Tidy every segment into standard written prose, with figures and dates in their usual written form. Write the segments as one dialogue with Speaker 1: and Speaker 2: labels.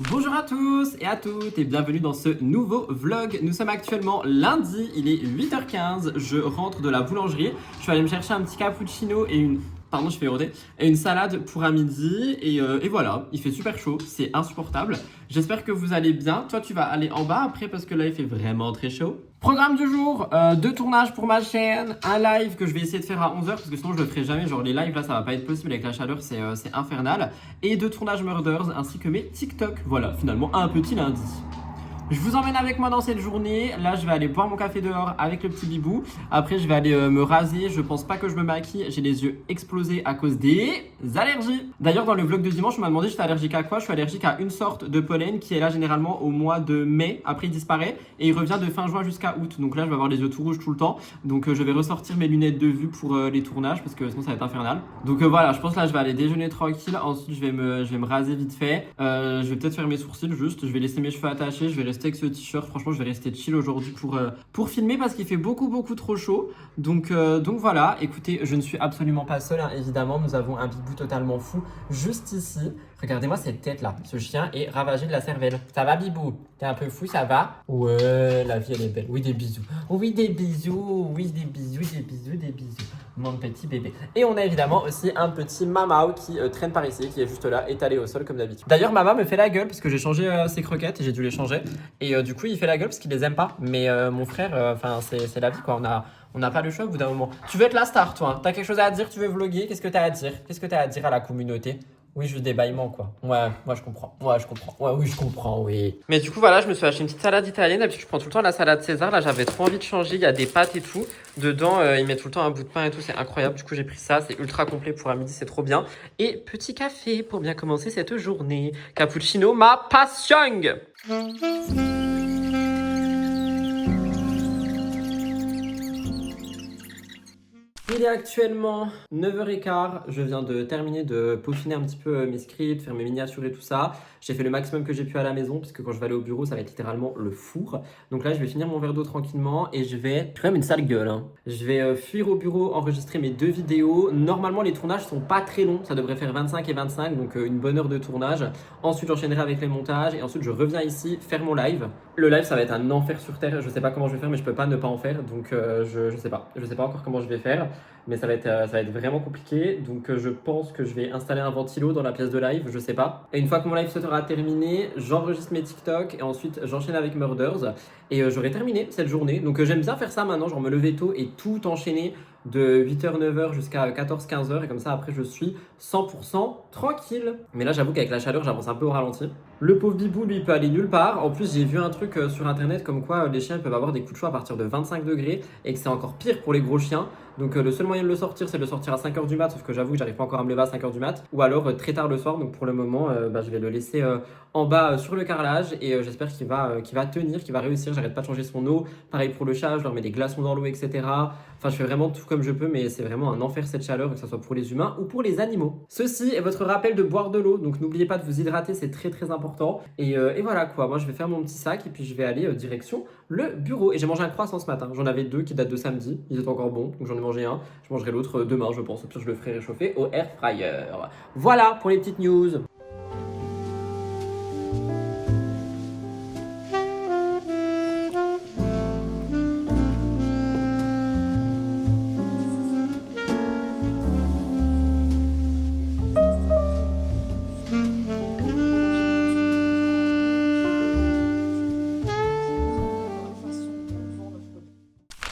Speaker 1: Bonjour à tous et à toutes et bienvenue dans ce nouveau vlog. Nous sommes actuellement lundi, il est 8h15, je rentre de la boulangerie. Je suis allé me chercher un petit cappuccino et une... Pardon, je fais éroder. Et une salade pour un midi et voilà, il fait super chaud, c'est insupportable. J'espère que vous allez bien. Toi, tu vas aller en bas après parce que là, il fait vraiment très chaud. Programme du jour, 2 tournages pour ma chaîne, un live que je vais essayer de faire à 11h parce que sinon je le ferai jamais, genre les lives là ça va pas être possible avec la chaleur, c'est infernal. Et 2 tournages Murders ainsi que mes TikTok, voilà finalement un petit lundi. Je vous emmène avec moi dans cette journée. Là, je vais aller boire mon café dehors avec le petit bibou. Après, je vais aller me raser. Je pense pas que je me maquille. J'ai les yeux explosés à cause des allergies. D'ailleurs, dans le vlog de dimanche, on m'a demandé j'étais allergique à quoi. Je suis allergique à une sorte de pollen qui est là généralement au mois de mai. Après, il disparaît et il revient de fin juin jusqu'à août. Donc là, je vais avoir les yeux tout rouges tout le temps. Donc je vais ressortir mes lunettes de vue pour les tournages parce que sinon ça va être infernal. Donc voilà, je pense là, je vais aller déjeuner tranquille. Ensuite, je vais me raser vite fait. Je vais peut-être faire mes sourcils juste. Je vais laisser mes cheveux attachés. Je vais rester avec ce t-shirt. Franchement, je vais rester chill aujourd'hui pour filmer parce qu'il fait beaucoup trop chaud. Donc voilà, écoutez, je ne suis absolument pas seul, hein, évidemment. Nous avons un bibou totalement fou juste ici. Regardez-moi cette tête là. Ce chien est ravagé de la cervelle. Ça va, bibou? T'es un peu fou, ça va? Ouais, la vie elle est belle. Oui, des bisous. Oui, des bisous. Oui, des bisous, des bisous, des bisous. Mon petit bébé. Et on a évidemment aussi un petit Mamao qui traîne par ici, qui est juste là, étalé au sol comme d'habitude. D'ailleurs, Mama me fait la gueule parce que j'ai changé ses croquettes et j'ai dû les changer. Et du coup, il fait la gueule parce qu'il les aime pas. Mais mon frère, enfin, c'est la vie quoi. On n'a pas le choix au bout d'un moment. Tu veux être la star, toi, hein? T'as quelque chose à dire? Tu veux vlogger? Qu'est-ce que t'as à dire? Qu'est-ce que t'as à dire à la communauté? Oui, juste des bâillements, quoi. Ouais, moi je comprends. Ouais, je comprends. Ouais, oui, je comprends, oui. Mais du coup, voilà, je me suis acheté une petite salade italienne. D'habitude, je prends tout le temps la salade César. Là, j'avais trop envie de changer. Il y a des pâtes et tout. Dedans, il met tout le temps un bout de pain et tout. C'est incroyable. Du coup, j'ai pris ça. C'est ultra complet pour un midi. C'est trop bien. Et petit café pour bien commencer cette journée. Cappuccino, ma passion. Il est actuellement 9h15, je viens de terminer de peaufiner un petit peu mes scripts, faire mes miniatures et tout ça. J'ai fait le maximum que j'ai pu à la maison, puisque quand je vais aller au bureau, ça va être littéralement le four. Donc là, je vais finir mon verre d'eau tranquillement et je vais... J'ai quand même une sale gueule, hein. Je vais fuir au bureau, enregistrer mes 2 vidéos. Normalement, les tournages sont pas très longs, ça devrait faire 25 et 25, donc une bonne heure de tournage. Ensuite, j'enchaînerai avec les montages et ensuite, je reviens ici faire mon live. Le live, ça va être un enfer sur terre. Je sais pas comment je vais faire, mais je peux pas ne pas en faire, donc je sais pas. Je sais pas encore comment je vais faire. Mais ça va être vraiment compliqué. Donc je pense que je vais installer un ventilo dans la pièce de live, je sais pas. Et une fois que mon live sera terminé, j'enregistre mes TikTok et ensuite j'enchaîne avec Murders. Et j'aurai terminé cette journée. Donc j'aime bien faire ça maintenant, genre me lever tôt et tout enchaîner de 8h, 9h jusqu'à 14, 15h. Et comme ça, après, je suis 100% tranquille. Mais là, j'avoue qu'avec la chaleur, j'avance un peu au ralenti. Le pauvre bibou, lui, il peut aller nulle part. En plus, j'ai vu un truc sur internet comme quoi les chiens peuvent avoir des coups de chaud à partir de 25 degrés et que c'est encore pire pour les gros chiens. Donc le seul moyen de le sortir, c'est de le sortir à 5h du mat, sauf que j'avoue que j'arrive pas encore à me lever à 5h du mat. Ou alors très tard le soir, donc pour le moment, je vais le laisser en bas sur le carrelage et j'espère qu'il va tenir, qu'il va réussir. J'arrête pas de changer son eau. Pareil pour le chat, je leur mets des glaçons dans l'eau, etc. Enfin, je fais vraiment tout comme je peux, mais c'est vraiment un enfer cette chaleur, que ce soit pour les humains ou pour les animaux. Ceci est votre rappel de boire de l'eau, donc n'oubliez pas de vous hydrater, c'est très important. Et voilà quoi, moi je vais faire mon petit sac et puis je vais aller direction le bureau. Et j'ai mangé un croissant ce matin, j'en avais 2 qui datent de samedi, ils étaient encore bons, donc j'en ai mangé un. Je mangerai l'autre demain, je pense, au pire je le ferai réchauffer au air fryer. Voilà pour les petites news.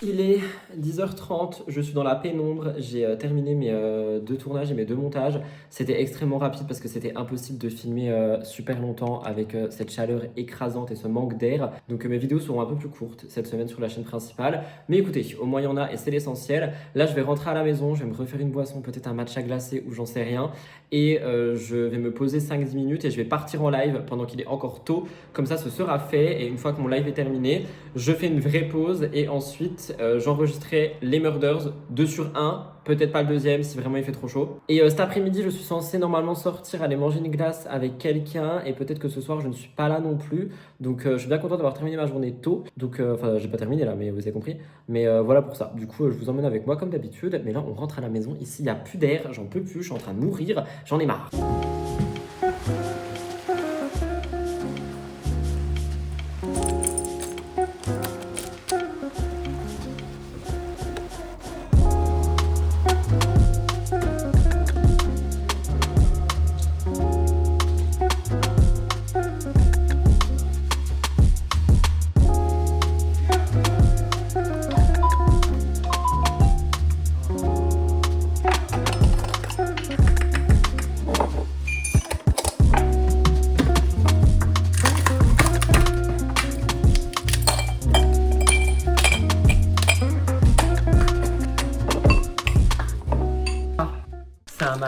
Speaker 1: Il est 10h30, je suis dans la pénombre, j'ai terminé mes 2 tournages et mes 2 montages. C'était extrêmement rapide parce que c'était impossible de filmer super longtemps avec cette chaleur écrasante et ce manque d'air. Donc mes vidéos seront un peu plus courtes cette semaine sur la chaîne principale. Mais écoutez, au moins il y en a et c'est l'essentiel. Là je vais rentrer à la maison, je vais me refaire une boisson, peut-être un matcha glacé ou j'en sais rien. Et je vais me poser 5-10 minutes et je vais partir en live pendant qu'il est encore tôt. Comme ça ce sera fait et une fois que mon live est terminé, je fais une vraie pause et ensuite j'enregistrerai les Murders 2 sur 1, peut-être pas le deuxième si vraiment il fait trop chaud. Et cet après-midi, je suis censé normalement sortir, aller manger une glace avec quelqu'un et peut-être que ce soir je ne suis pas là non plus. Donc je suis bien content d'avoir terminé ma journée tôt. Donc enfin, j'ai pas terminé là, mais vous avez compris. Mais voilà pour ça. Du coup, je vous emmène avec moi comme d'habitude. Mais là, on rentre à la maison. Ici, il n'y a plus d'air, j'en peux plus, je suis en train de mourir, j'en ai marre.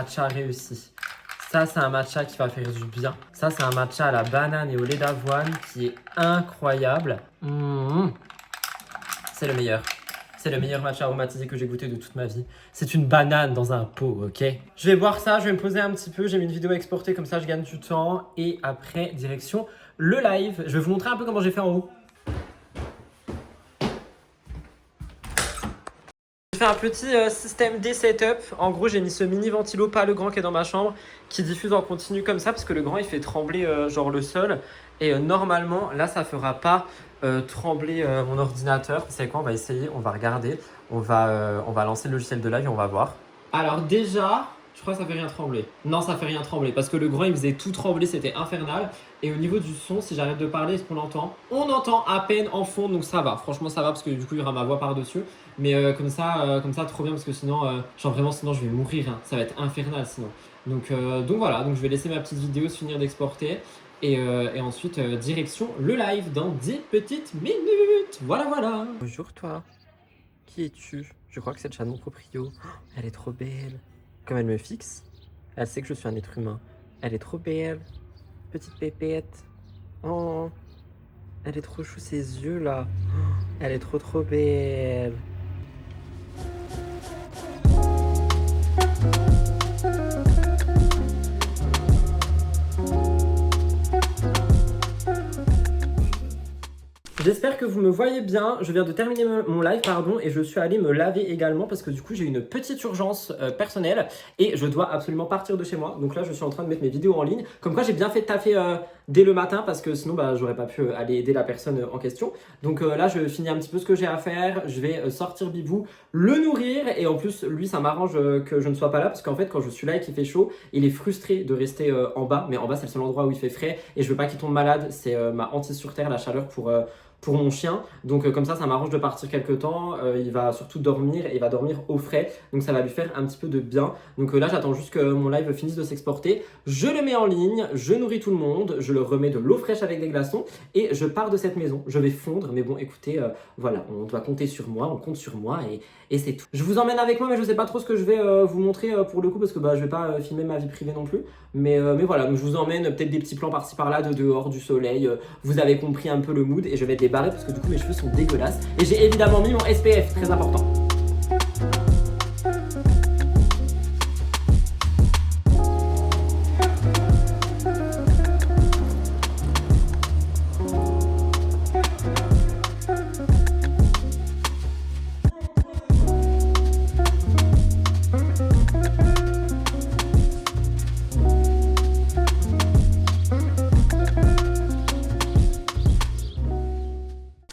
Speaker 1: matcha réussi. Ça, c'est un matcha qui va faire du bien. Ça, c'est un matcha à la banane et au lait d'avoine qui est incroyable. C'est le meilleur. C'est le meilleur matcha aromatisé que j'ai goûté de toute ma vie. C'est une banane dans un pot, ok? Je vais boire ça, je vais me poser un petit peu. J'ai mis une vidéo exportée, comme ça je gagne du temps. Et après, direction le live. Je vais vous montrer un peu comment j'ai fait en haut. J'ai fait un petit système D setup. En gros, j'ai mis ce mini ventilo, pas le grand qui est dans ma chambre, qui diffuse en continu comme ça, parce que le grand, il fait trembler genre le sol. Et normalement, là, ça fera pas trembler mon ordinateur. Vous savez quoi, on va essayer, on va regarder. On va lancer le logiciel de live et on va voir. Alors déjà, je crois que ça fait rien trembler. Non, ça fait rien trembler, parce que le grand, il faisait tout trembler, c'était infernal. Et au niveau du son, si j'arrête de parler, est-ce qu'on l'entend? On entend à peine en fond, donc ça va. Franchement, ça va, parce que du coup, il y aura ma voix par-dessus. Mais comme ça, trop bien, parce que sinon, genre vraiment, sinon, je vais mourir. Hein. Ça va être infernal, sinon. Donc voilà, donc je vais laisser ma petite vidéo se finir d'exporter. Et ensuite, direction le live dans 10 petites minutes. Voilà, voilà. Bonjour, toi. Qui es-tu? Je crois que c'est le chat de mon proprio. Oh, elle est trop belle. Comme elle me fixe, elle sait que je suis un être humain. Elle est trop belle. Petite pépette. Oh, elle est trop chou, ses yeux là. Oh, elle est trop trop belle. J'espère que vous me voyez bien. Je viens de terminer mon live, pardon, et je suis allé me laver également parce que du coup j'ai une petite urgence personnelle et je dois absolument partir de chez moi. Donc là je suis en train de mettre mes vidéos en ligne. Comme quoi j'ai bien fait de taffer dès le matin parce que sinon j'aurais pas pu aller aider la personne en question. Donc là je finis un petit peu ce que j'ai à faire. Je vais sortir Bibou, le nourrir et en plus lui ça m'arrange que je ne sois pas là parce qu'en fait quand je suis là et qu'il fait chaud, il est frustré de rester en bas. Mais en bas c'est le seul endroit où il fait frais et je veux pas qu'il tombe malade. C'est ma hantise sur terre, la chaleur pour mon chien. Donc comme ça m'arrange de partir quelques temps. Il va surtout dormir et il va dormir au frais. Donc ça va lui faire un petit peu de bien. Donc là j'attends juste que mon live finisse de s'exporter. Je le mets en ligne, je nourris tout le monde, je leur remets de l'eau fraîche avec des glaçons et je pars de cette maison. Je vais fondre mais bon écoutez, voilà, on doit compter sur moi, on compte sur moi et c'est tout. Je vous emmène avec moi mais je sais pas trop ce que je vais vous montrer pour le coup parce que je vais pas filmer ma vie privée non plus. Mais voilà, donc je vous emmène peut-être des petits plans par-ci par-là de dehors, du soleil. Vous avez compris un peu le mood et je vais être débarré parce que du coup mes cheveux sont dégueulasses. Et j'ai évidemment mis mon SPF, très important.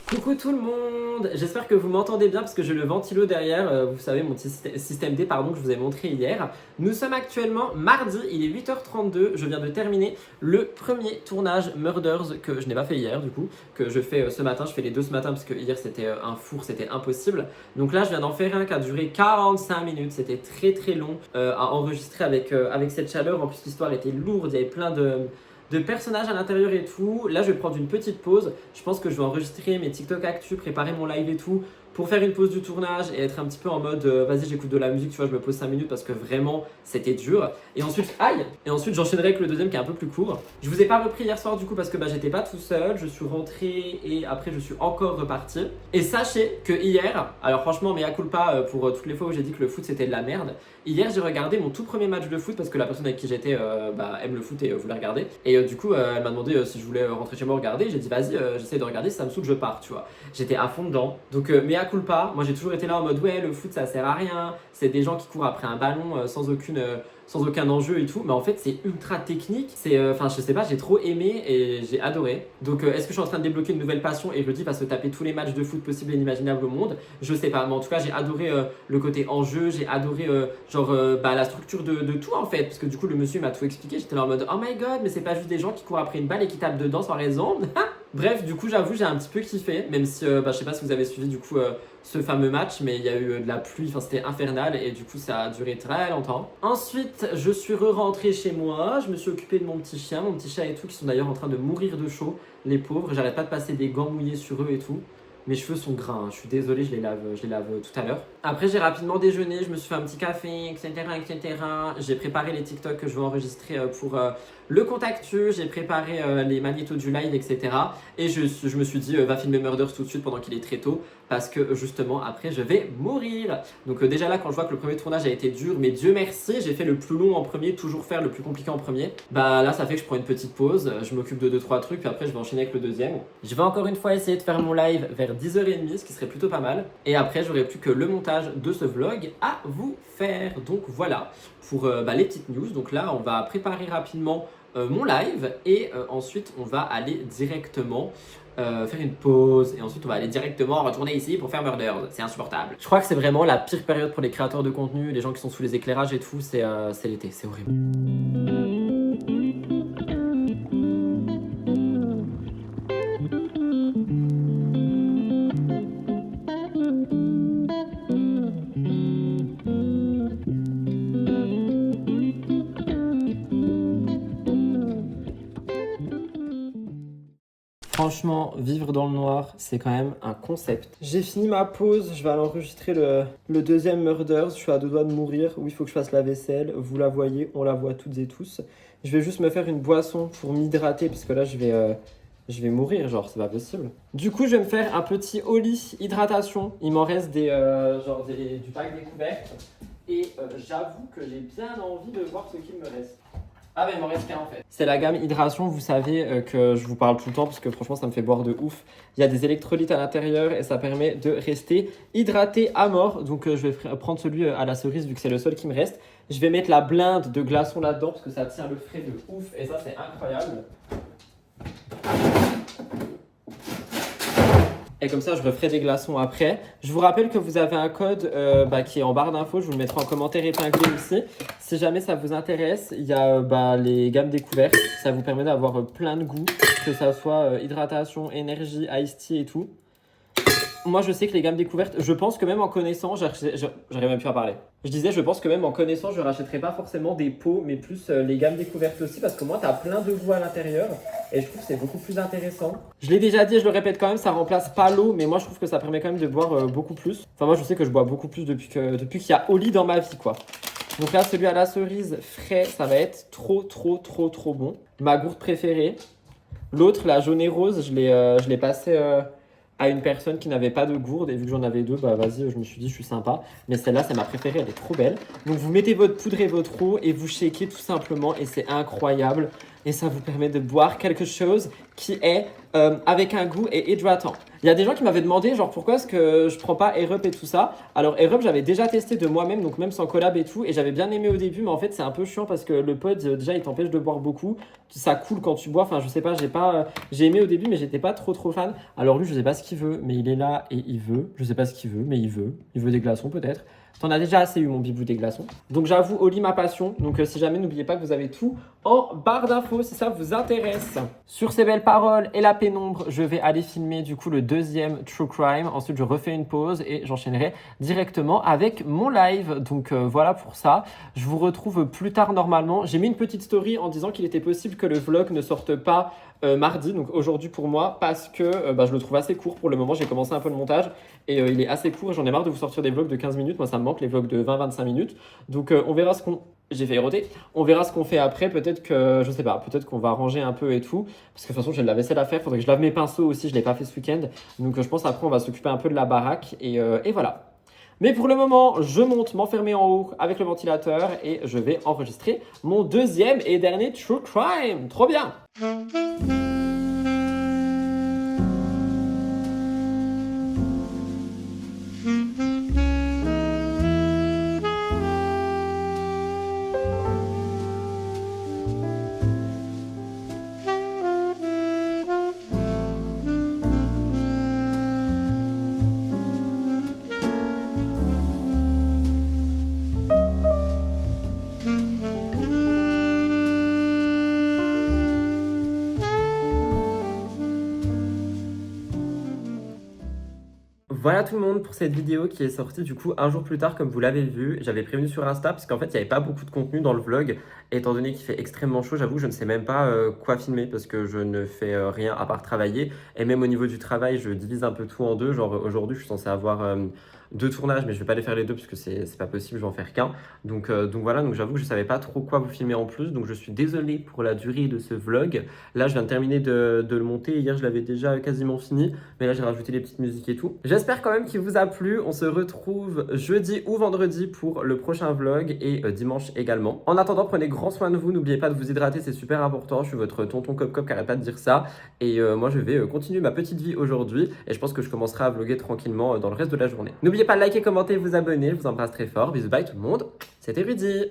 Speaker 1: Coucou tout le monde, j'espère que vous m'entendez bien parce que j'ai le ventilo derrière, vous savez mon petit système D pardon que je vous ai montré hier. Nous sommes actuellement mardi, il est 8h32, je viens de terminer le premier tournage Murders que je n'ai pas fait hier du coup, que je fais ce matin, je fais les deux ce matin parce que hier c'était un four, c'était impossible. Donc là je viens d'en faire un qui a duré 45 minutes, c'était très très long à enregistrer avec cette chaleur, en plus l'histoire était lourde, il y avait plein de personnages à l'intérieur et tout. Là je vais prendre une petite pause. Je pense que je vais enregistrer mes TikTok actu, préparer mon live et tout pour faire une pause du tournage et être un petit peu en mode vas-y j'écoute de la musique, tu vois, je me pose 5 minutes parce que vraiment c'était dur. Et ensuite, aïe! Et ensuite j'enchaînerai avec le deuxième qui est un peu plus court. Je vous ai pas repris hier soir du coup parce que j'étais pas tout seul, je suis rentré et après je suis encore reparti. Et sachez que hier, alors franchement mea culpa pour toutes les fois où j'ai dit que le foot c'était de la merde. Hier j'ai regardé mon tout premier match de foot parce que la personne avec qui j'étais aime le foot et voulait regarder. Et du coup elle m'a demandé si je voulais rentrer chez moi regarder. J'ai dit vas-y j'essaie de regarder, si ça me saoule je pars, tu vois. J'étais à fond dedans. Donc mea culpa, moi j'ai toujours été là en mode ouais le foot ça sert à rien, c'est des gens qui courent après un ballon sans aucun enjeu et tout, mais en fait c'est ultra technique, enfin je sais pas, j'ai trop aimé et j'ai adoré. Donc est-ce que je suis en train de débloquer une nouvelle passion et je le dis parce que taper tous les matchs de foot possibles et inimaginables au monde, je sais pas, mais en tout cas j'ai adoré le côté enjeu, j'ai adoré la structure de tout en fait, parce que du coup le monsieur m'a tout expliqué, j'étais là en mode oh my god mais c'est pas juste des gens qui courent après une balle et qui tapent dedans sans raison. Bref, du coup j'avoue j'ai un petit peu kiffé, même si je sais pas si vous avez suivi du coup ce fameux match, mais il y a eu de la pluie, enfin c'était infernal et du coup ça a duré très longtemps. Ensuite je suis rentré chez moi, je me suis occupé de mon petit chien, mon petit chat et tout, qui sont d'ailleurs en train de mourir de chaud, les pauvres, j'arrête pas de passer des gants mouillés sur eux et tout. Mes cheveux sont gras, hein. Je suis désolée, je les lave tout à l'heure. Après, j'ai rapidement déjeuné, je me suis fait un petit café, etc., etc. J'ai préparé les TikTok que je vais enregistrer pour le compte Actu, j'ai préparé les magnétos du live, etc. Et je me suis dit, va filmer Murders tout de suite pendant qu'il est très tôt, parce que justement, après, je vais mourir. Donc déjà là, quand je vois que le premier tournage a été dur, mais Dieu merci, j'ai fait le plus long en premier, toujours faire le plus compliqué en premier. Bah là, ça fait que je prends une petite pause, je m'occupe de 2-3 trucs, puis après, je vais enchaîner avec le deuxième. Je vais encore une fois essayer de faire mon live vers 10h30, ce qui serait plutôt pas mal. Et après, j'aurai plus que le montage de ce vlog à vous faire. Donc voilà pour les petites news. Donc là, on va préparer rapidement mon live et ensuite, on va aller directement faire une pause et ensuite on va aller directement retourner ici pour faire Murders. C'est insupportable. Je crois que c'est vraiment la pire période pour les créateurs de contenu, les gens qui sont sous les éclairages et tout, c'est l'été, c'est horrible. Franchement, vivre dans le noir, c'est quand même un concept. J'ai fini ma pause, je vais aller enregistrer le deuxième Murders. Je suis à 2 doigts de mourir. Oui, il faut que je fasse la vaisselle. Vous la voyez, on la voit toutes et tous. Je vais juste me faire une boisson pour m'hydrater parce que là, je vais mourir, genre, c'est pas possible. Du coup, je vais me faire un petit Oli hydratation. Il m'en reste du pack découverte. Et j'avoue que j'ai bien envie de voir ce qu'il me reste. Ah, mais il m'en reste qu'un en fait. C'est la gamme hydration, vous savez que je vous parle tout le temps parce que franchement ça me fait boire de ouf. Il y a des électrolytes à l'intérieur et ça permet de rester hydraté à mort. Donc je vais prendre celui à la cerise vu que c'est le seul qui me reste. Je vais mettre la blinde de glaçons là-dedans parce que ça tient le frais de ouf et ça c'est incroyable. Et comme ça, je referai des glaçons après. Je vous rappelle que vous avez un code qui est en barre d'infos. Je vous le mettrai en commentaire épinglé aussi. Si jamais ça vous intéresse, il y a les gammes découvertes. Ça vous permet d'avoir plein de goûts, que ça soit hydratation, énergie, iced tea et tout. Moi, je sais que les gammes découvertes, je pense que même en connaissant, j'arrive même plus à parler. Je disais, je pense que même en connaissant, je rachèterai pas forcément des pots, mais plus les gammes découvertes aussi, parce que moi, tu as plein de goûts à l'intérieur, et je trouve que c'est beaucoup plus intéressant. Je l'ai déjà dit, je le répète quand même, ça remplace pas l'eau, mais moi, je trouve que ça permet quand même de boire beaucoup plus. Enfin, moi, je sais que je bois beaucoup plus depuis qu'il y a Oli dans ma vie, quoi. Donc là, celui à la cerise frais, ça va être trop bon. Ma gourde préférée. L'autre, la jaune et rose, je l'ai passé à une personne qui n'avait pas de gourde et vu que j'en avais 2, bah vas-y, je me suis dit je suis sympa, mais celle-là c'est ma préférée, elle est trop belle. Donc vous mettez votre poudre et votre eau et vous shakez tout simplement et c'est incroyable et ça vous permet de boire quelque chose qui est avec un goût et hydratant. Il y a des gens qui m'avaient demandé genre pourquoi est-ce que je prends pas Airup et tout ça. Alors Airup j'avais déjà testé de moi-même, donc même sans collab et tout, et j'avais bien aimé au début, mais en fait c'est un peu chiant parce que le pod déjà il t'empêche de boire beaucoup, ça coule quand tu bois, enfin je sais pas, j'ai aimé au début mais j'étais pas trop fan. Alors lui je sais pas ce qu'il veut, mais il est là et il veut, je sais pas ce qu'il veut, mais il veut des glaçons peut-être. T'en as déjà assez eu mon bibou des glaçons. Donc j'avoue, Oli ma passion. Donc si jamais, n'oubliez pas que vous avez tout en barre d'infos si ça vous intéresse. Sur ces belles paroles et la pénombre, je vais aller filmer du coup le deuxième True Crime. Ensuite, je refais une pause et j'enchaînerai directement avec mon live. Donc voilà pour ça. Je vous retrouve plus tard normalement. J'ai mis une petite story en disant qu'il était possible que le vlog ne sorte pas mardi, donc aujourd'hui pour moi, parce que je le trouve assez court pour le moment. J'ai commencé un peu le montage et il est assez court. J'en ai marre de vous sortir des vlogs de 15 minutes. Moi, ça me manque les vlogs de 20-25 minutes. Donc on verra ce qu'on... J'ai fait roter. On verra ce qu'on fait après. Peut-être que, je sais pas, peut-être qu'on va ranger un peu et tout. Parce que de toute façon, j'ai de la vaisselle à faire. Faudrait que je lave mes pinceaux aussi. Je l'ai pas fait ce week-end. Donc je pense après, on va s'occuper un peu de la baraque. Et voilà. Mais pour le moment, je monte m'enfermer en haut avec le ventilateur et je vais enregistrer mon deuxième et dernier True Crime. Trop bien! Voilà tout le monde pour cette vidéo qui est sortie du coup un jour plus tard comme vous l'avez vu. J'avais prévenu sur Insta parce qu'en fait il n'y avait pas beaucoup de contenu dans le vlog Et étant donné qu'il fait extrêmement chaud, j'avoue, je ne sais même pas quoi filmer parce que je ne fais rien à part travailler. Et même au niveau du travail, je divise un peu tout en deux. Genre aujourd'hui, je suis censé avoir deux tournages, mais je vais pas les faire les deux parce que c'est pas possible, je vais en faire qu'un. Donc voilà, donc j'avoue que je savais pas trop quoi vous filmer en plus. Donc je suis désolé pour la durée de ce vlog. Là, je viens de terminer de le monter. Hier, je l'avais déjà quasiment fini. Mais là, j'ai rajouté les petites musiques et tout. J'espère quand même qu'il vous a plu. On se retrouve jeudi ou vendredi pour le prochain vlog et dimanche également. En attendant, prenez grand soin de vous. N'oubliez pas de vous hydrater, c'est super important. Je suis votre tonton Cop Cop qui arrête pas de dire ça. Et moi, je vais continuer ma petite vie aujourd'hui. Et je pense que je commencerai à vlogger tranquillement dans le reste de la journée. N'oubliez pas de liker, commenter, vous abonner. Je vous embrasse très fort. Bisous, bye tout le monde. C'était Rudy.